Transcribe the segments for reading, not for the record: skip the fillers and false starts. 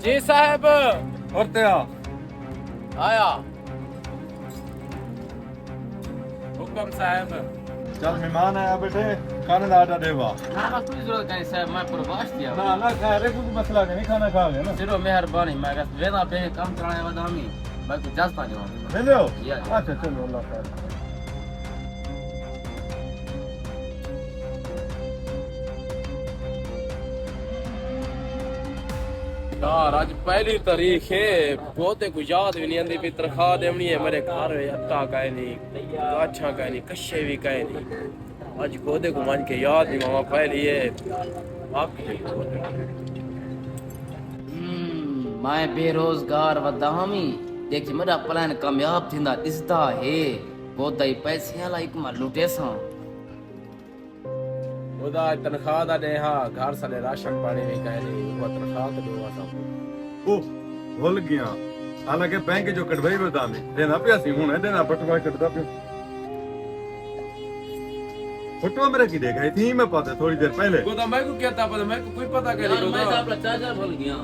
जी साहब। और तेरा आया हुक्म साहब। चल मेहमान आया बेटे खाने का आटा देवा ना ना कोई जरूरत नहीं साहब, मैं प्रवास दिया ना ना खा रे कोई मसला नहीं खाना खा गया ना सिरो मेहरबानी। मैं बस वेदा पे काम कराने वाला हमी, मैं तो जास्ता जो ले लो या। अच्छा चलो अल्लाह खैर यार आज पहली तारीख है, बहुते को याद भी नहीं आती भी तनख्वाह देनी है मेरे घर में। अट्टा कहे नहीं, गाछा कहे नहीं, कश्े भी कहे नहीं। आज गोदे को मान के याद नहीं मामा पहली है बाकी। मैं बेरोजगार वदामी देखी मेरा प्लान कामयाब थींदा दिसदा है। गोदा ही पैसे वाला एक मार लुटे सा ओदा तनख्वाह दा दे। हां घर साले राशन पानी भी कहे नहीं, वो तनख्वाह तो देवा सब। ओ भूल गया हालांकि बैंक जो कटवाई बता में देना पिया सी हुन है देना बटवा कटदा पिया फोटो मेरे की देखा थी मैं पता थोड़ी देर पहले गोदा मैं को क्या था पता, मैं को कोई पता करे गोदा। मैं तो अपना चार्जर भूल गया।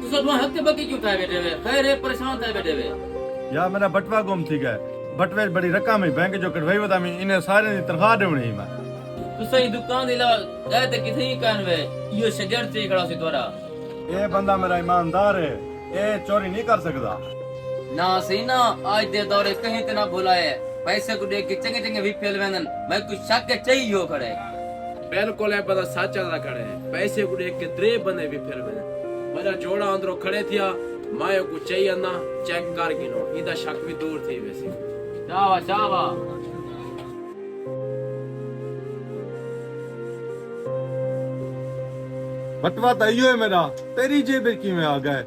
तू सब वहां हक बकी क्यों था बैठे वे? खैर है परेशान था बैठे वे या मेरा बटवा गुम थी गया बटवे बड़ी रकम है बैंक जो कटवाई बता में इन्हें सारे दी तनख्वाह देनी है मैं तू सही दुकान दिला गए थे किथे ही कान वे यो शजर से खड़ा सी द्वारा। ये बंदा मेरा ईमानदार है ये चोरी नहीं कर सकता ना सही ना आज दे दौरे कहीं ते ना भुलाए। पैसे को देख के चंगे चंगे भी फेल वेंदन मैं कुछ शक के चाहिए हो खड़े। बिल्कुल है पता सच्चा दा खड़े पैसे को देख के द्रे बने भी फेल वेंदन। मेरा जोड़ा अंदरो खड़े थिया मायो को चाहिए ना चेक कर गिनो इदा शक भी दूर थी वैसे। चावा चावा बटवा तो यो है मेरा तेरी जेब की में आ गए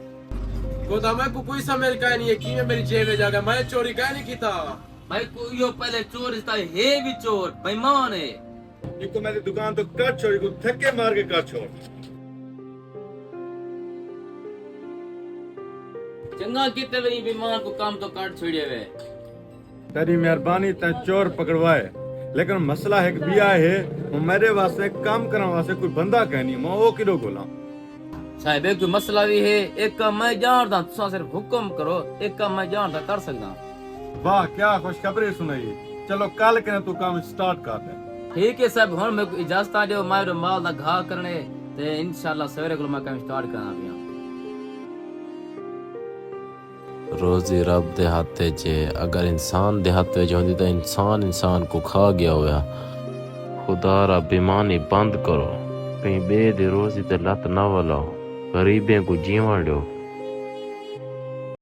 गोदा मैं को कोई समझ का नहीं है कि मैं मेरी जेब में जागा मैं चोरी का नहीं कीता। भाई को यो पहले चोर इसता है भी चोर बेईमान है। इनको मेरी दुकान तो कर छोड़ को थके मार के कर छोड़ चंगा किते भी बेईमान को काम तो काट छोड़े वे। तेरी मेहरबानी ते चोर पकड़वाए लेकिन मसला है कि बिया है वो मेरे वास्ते काम करने वास्ते कोई बंदा कहनी मैं वो किलो बोला साहब एक मसला भी है एक काम मैं जानदा तुसा सिर्फ हुक्म करो एक काम मैं जानदा कर सकदा। वाह क्या खुशखबरी सुनाई चलो कल के तू काम स्टार्ट कर दे ठीक है साहब हुन मैं इजाजत आ दियो मैं माल दा घा करने ते इंशाल्लाह सवेरे को मैं काम स्टार्ट करना पिया। रोजी रब दे हाथे चे अगर इंसान दे हाथ में होंदी तो इंसान को खा गया होया। खुदा रा बेईमानी बंद करो कहीं बे दे रोजी ते लत ना वलाओ गरीबें को जीवन दो।